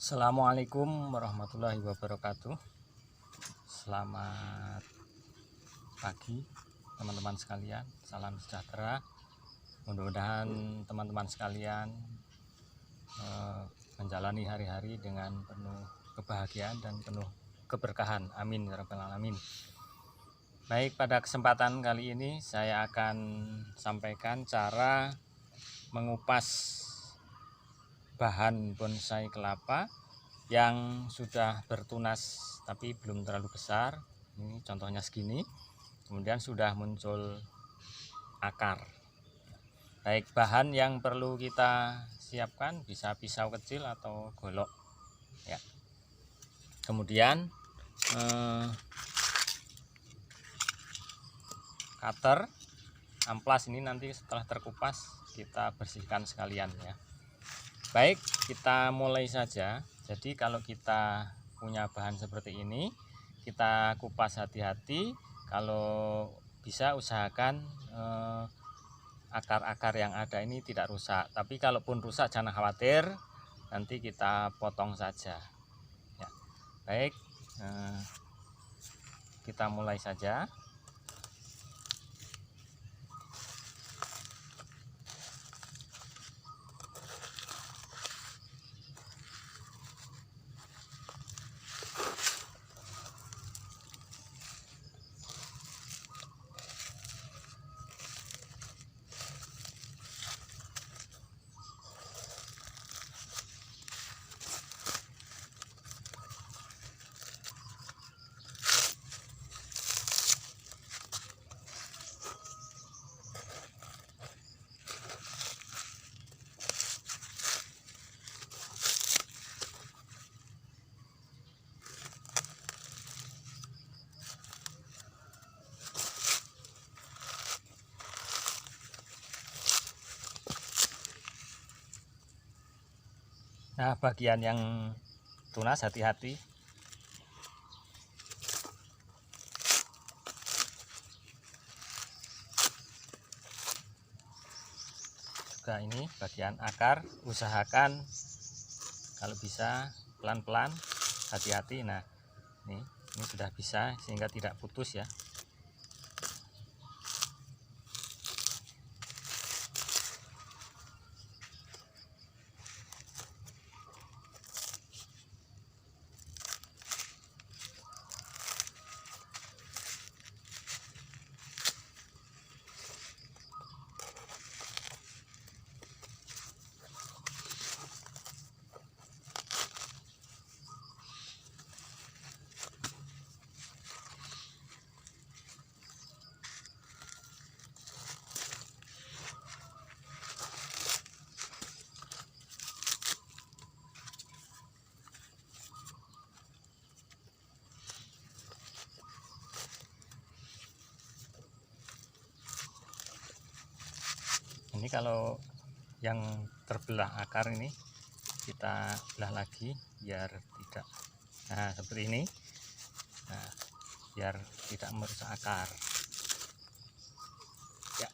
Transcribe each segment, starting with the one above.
Assalamualaikum warahmatullahi wabarakatuh. Selamat pagi teman-teman sekalian, salam sejahtera. Mudah-mudahan teman-teman sekalian menjalani hari-hari dengan penuh kebahagiaan dan penuh keberkahan. Amin ya rabbal alamin. Baik, pada kesempatan kali ini saya akan sampaikan cara mengupas bahan bonsai kelapa yang sudah bertunas tapi belum terlalu besar. Ini contohnya segini, kemudian sudah muncul akar. Baik, bahan yang perlu kita siapkan bisa pisau kecil atau golok ya. Kemudian cutter, amplas ini nanti setelah terkupas kita bersihkan sekalian ya. Baik, kita mulai saja. Jadi kalau kita punya bahan seperti ini, kita kupas hati-hati. Kalau bisa usahakan akar-akar yang ada ini tidak rusak. Tapi kalaupun rusak jangan khawatir, nanti kita potong saja ya. Baik, kita mulai saja. Nah, bagian yang tunas hati-hati. Juga ini bagian akar, usahakan kalau bisa pelan-pelan, hati-hati. Nah, ini sudah bisa sehingga tidak putus ya. Ini kalau yang terbelah akar ini kita belah lagi biar tidak, nah seperti ini, nah biar tidak merusak akar ya.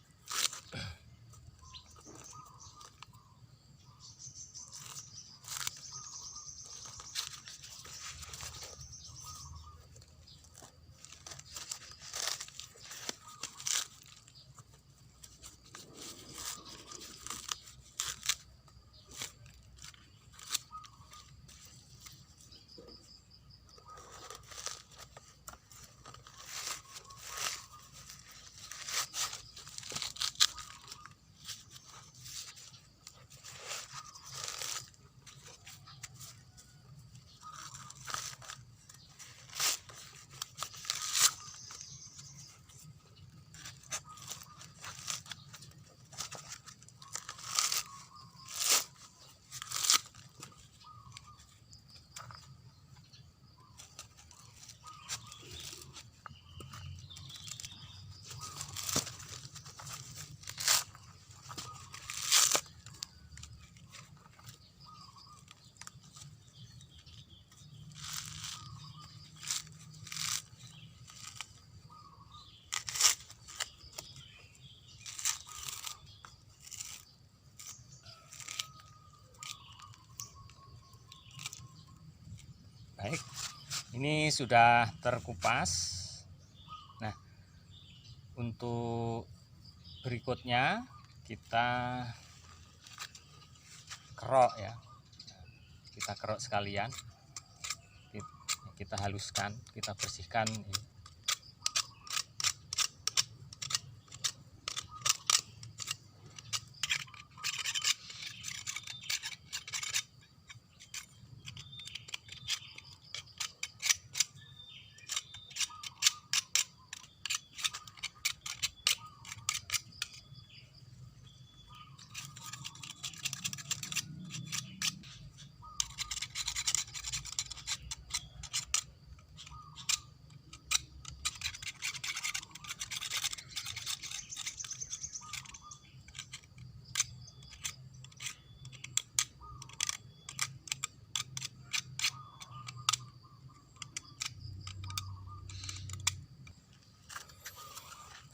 ini sudah terkupas. Nah, untuk berikutnya kita kerok ya. Kita kerok sekalian. Kita haluskan, kita bersihkan.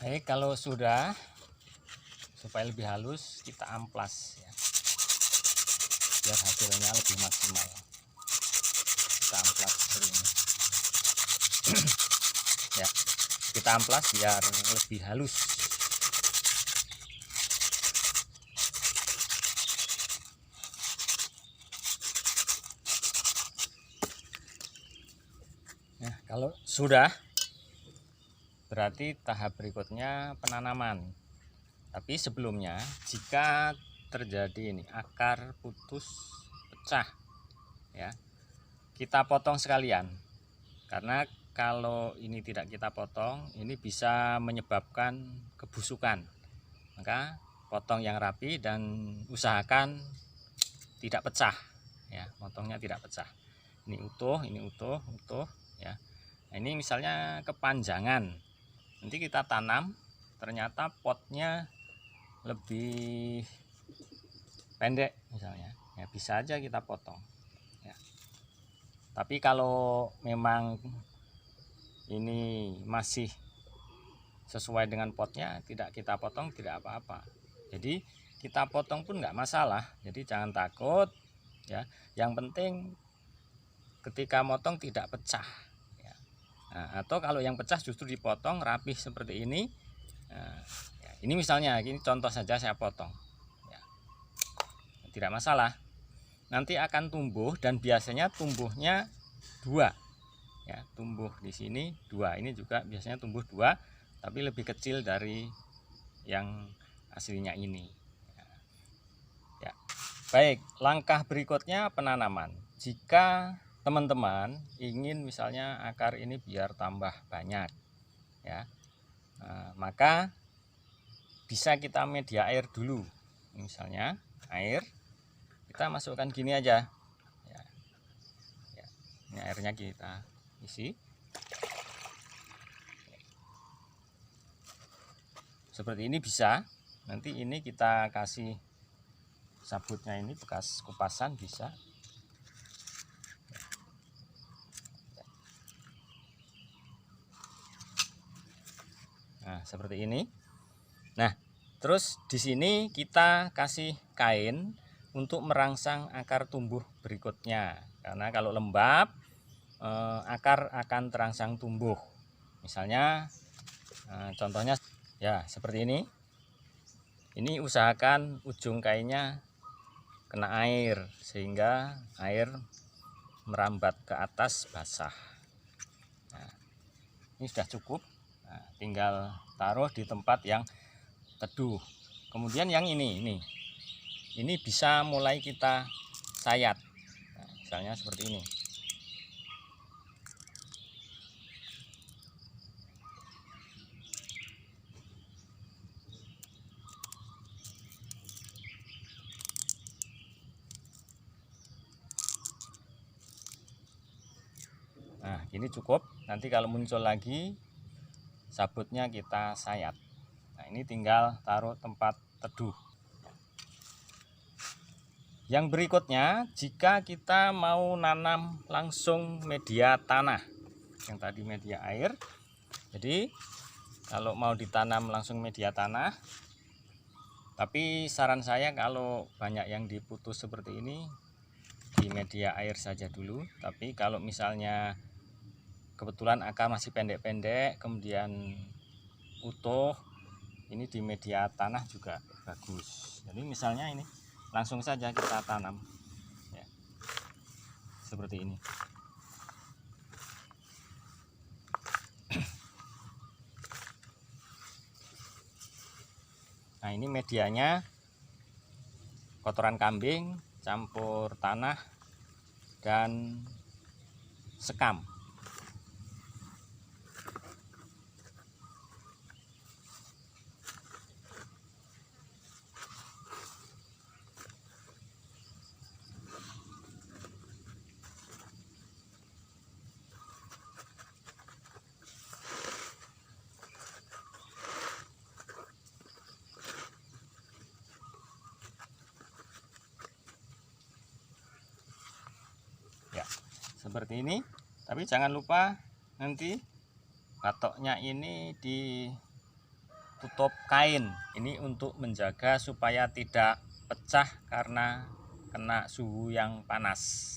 Baik, kalau sudah, supaya lebih halus kita amplas ya, biar hasilnya lebih maksimal. Kita amplas seperti ini. Ya, kita amplas biar lebih halus. Nah, kalau sudah, berarti tahap berikutnya penanaman. Tapi sebelumnya, jika terjadi ini akar putus pecah ya, kita potong sekalian. Karena kalau ini tidak kita potong, ini bisa menyebabkan kebusukan. Maka potong yang rapi dan usahakan tidak pecah ya, potongnya tidak pecah. Ini utuh ya. Nah, ini misalnya kepanjangan. Nanti kita tanam, ternyata potnya lebih pendek misalnya, ya bisa aja kita potong ya. Tapi kalau memang ini masih sesuai dengan potnya, tidak kita potong tidak apa-apa. Jadi kita potong pun nggak masalah, jadi jangan takut ya. Yang penting ketika motong tidak pecah ya. Nah, atau kalau yang pecah justru dipotong rapih seperti ini. Nah, ya, ini misalnya, ini contoh saja saya potong ya. Tidak masalah, nanti akan tumbuh dan biasanya tumbuhnya dua ya, tumbuh di sini dua, ini juga biasanya tumbuh dua tapi lebih kecil dari yang aslinya ini ya. Baik, langkah berikutnya penanaman. Jika teman-teman ingin misalnya akar ini biar tambah banyak ya, maka bisa kita media air dulu. Misalnya air kita masukkan gini aja ya. Ya, ini airnya kita isi seperti ini bisa. Nanti ini kita kasih sabutnya, ini bekas kupasan bisa. Nah, seperti ini. Nah, terus di sini kita kasih kain untuk merangsang akar tumbuh berikutnya. Karena kalau lembab, akar akan terangsang tumbuh. Misalnya, contohnya ya seperti ini. Ini usahakan ujung kainnya kena air sehingga air merambat ke atas basah. Nah, ini sudah cukup. Nah, tinggal taruh di tempat yang teduh. Kemudian yang ini bisa mulai kita sayat. Nah, misalnya seperti ini. Nah, ini cukup. Nanti kalau muncul lagi, sabutnya kita sayat. Nah, ini tinggal taruh tempat teduh. Yang berikutnya, jika kita mau nanam langsung media tanah, yang tadi media air, jadi kalau mau ditanam langsung media tanah, tapi saran saya kalau banyak yang diputus seperti ini, di media air saja dulu. Tapi kalau misalnya kebetulan akar masih pendek-pendek kemudian utuh, ini di media tanah juga bagus. Jadi misalnya ini langsung saja kita tanam ya, seperti ini. Nah, ini medianya kotoran kambing campur tanah dan sekam. Ya, seperti ini. Tapi jangan lupa nanti batoknya ini ditutup kain. Ini untuk menjaga supaya tidak pecah karena kena suhu yang panas.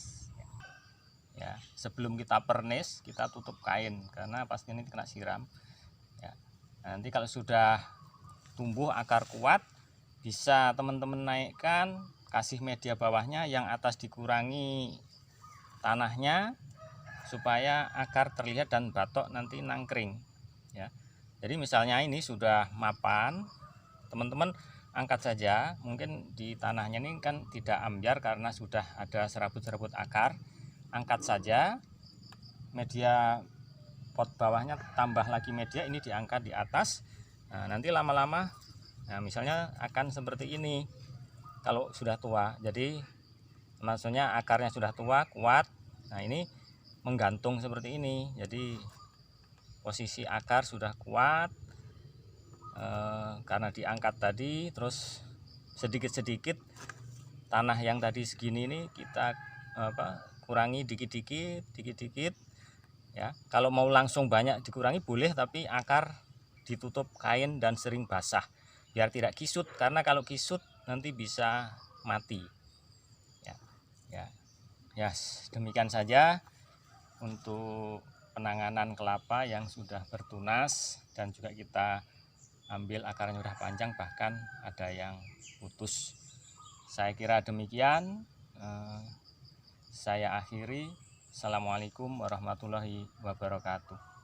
Ya, sebelum kita pernis kita tutup kain karena pasti ini kena siram. Ya, nanti kalau sudah tumbuh akar kuat, bisa teman-teman naikkan, kasih media bawahnya, yang atas dikurangi tanahnya supaya akar terlihat dan batok nanti nangkring ya. Jadi misalnya ini sudah mapan, teman-teman angkat saja. Mungkin di tanahnya ini kan tidak ambyar karena sudah ada serabut-serabut akar. Angkat saja media pot bawahnya, tambah lagi media, ini diangkat di atas. Nah, nanti lama-lama misalnya akan seperti ini kalau sudah tua. Jadi maksudnya akarnya sudah tua, kuat. Nah, ini menggantung seperti ini. Jadi posisi akar sudah kuat karena diangkat tadi. Terus sedikit-sedikit tanah yang tadi segini ini kita kurangi dikit-dikit ya. Kalau mau langsung banyak dikurangi boleh, tapi akar ditutup kain dan sering basah biar tidak kisut, karena kalau kisut nanti bisa mati ya. Demikian saja untuk penanganan kelapa yang sudah bertunas dan juga kita ambil akarnya sudah panjang, bahkan ada yang putus. Saya kira demikian. Saya akhiri. Assalamualaikum warahmatullahi wabarakatuh.